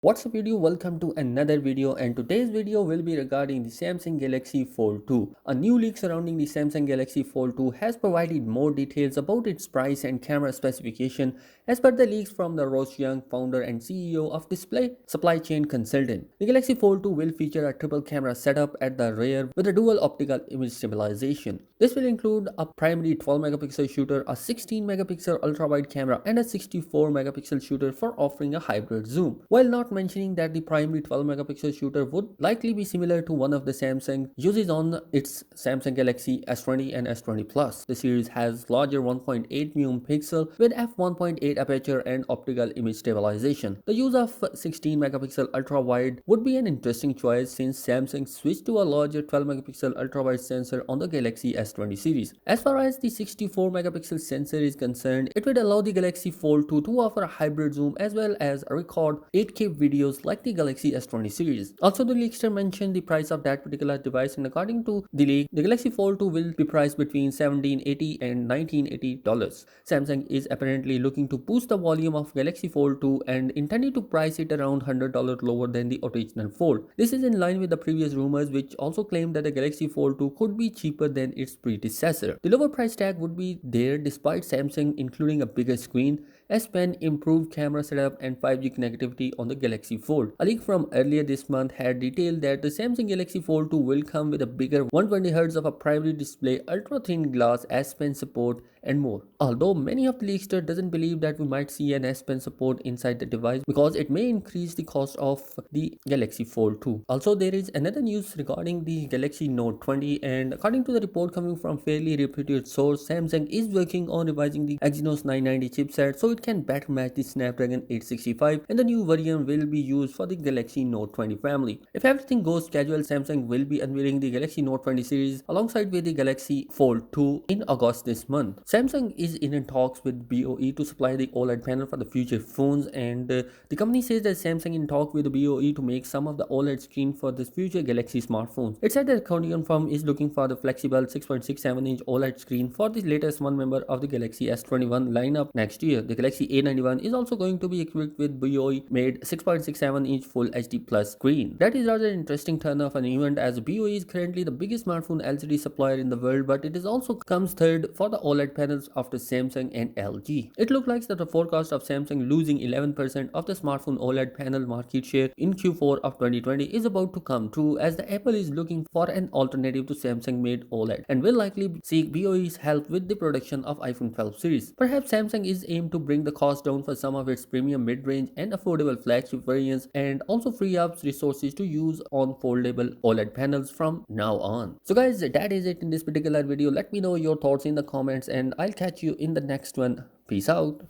What's up video, welcome to another video, and today's video will be regarding the Samsung Galaxy Fold 2. A new leak surrounding the Samsung Galaxy Fold 2 has provided more details about its price and camera specification as per the leaks from the Ross Young, founder and CEO of Display Supply Chain Consultant. The Galaxy Fold 2 will feature a triple camera setup at the rear with a dual optical image stabilization. This will include a primary 12 megapixel shooter, a 16 megapixel ultra-wide camera and a 64 megapixel shooter for offering a hybrid zoom. While not mentioning that the primary 12 megapixel shooter would likely be similar to one of the Samsung uses on its Samsung Galaxy S20 and S20 Plus. The series has larger 1.8 mm pixel with f1.8 aperture and optical image stabilization. The use of 16 megapixel ultra wide would be an interesting choice since Samsung switched to a larger 12 megapixel ultra wide sensor on the Galaxy S20 series. As far as the 64 megapixel sensor is concerned, it would allow the Galaxy Fold 2 to offer a hybrid zoom as well as record 8K videos like the Galaxy S20 series. Also, the leakster mentioned the price of that particular device, and according to the leak, the Galaxy Fold 2 will be priced between $1780 and $1980. Samsung is apparently looking to boost the volume of Galaxy Fold 2 and intending to price it around $100 lower than the original Fold. This is in line with the previous rumors, which also claimed that the Galaxy Fold 2 could be cheaper than its predecessor. The lower price tag would be there despite Samsung including a bigger screen, S Pen, improved camera setup, and 5G connectivity on the Galaxy Fold. A leak from earlier this month had detailed that the Samsung Galaxy Fold 2 will come with a bigger 120Hz of a primary display, ultra thin glass, S Pen support, and more. Although many of the leaksters doesn't believe that we might see an S Pen support inside the device because it may increase the cost of the Galaxy Fold 2. Also, there is another news regarding the Galaxy Note 20, and according to the report coming from fairly reputed source, Samsung is working on revising the Exynos 990 chipset so it can better match the Snapdragon 865, and the new variant will be used for the Galaxy Note 20 family. If everything goes scheduled, Samsung will be unveiling the Galaxy Note 20 series alongside with the Galaxy Fold 2 in August this month. Samsung is in talks with BOE to supply the OLED panel for the future phones, and the company says that Samsung in talk with the BOE to make some of the OLED screen for the future Galaxy smartphones. It said that the Korean firm is looking for the flexible 6.67-inch OLED screen for the latest one member of the Galaxy S21 lineup next year. The Galaxy A91 is also going to be equipped with BOE made 6.67-inch Full HD Plus screen. That is rather interesting turn of an event as BOE is currently the biggest smartphone LCD supplier in the world, but it is also comes third for the OLED panels after Samsung and LG. It looks like that the forecast of Samsung losing 11% of the smartphone OLED panel market share in Q4 of 2020 is about to come true, as the Apple is looking for an alternative to Samsung made OLED and will likely seek BOE's help with the production of iPhone 12 series. Perhaps Samsung is aimed to bring the cost down for some of its premium mid-range and affordable flagship variants and also free up resources to use on foldable OLED panels from now on. So guys, that is it in this particular video. Let me know your thoughts in the comments and I'll catch you in the next one. Peace out.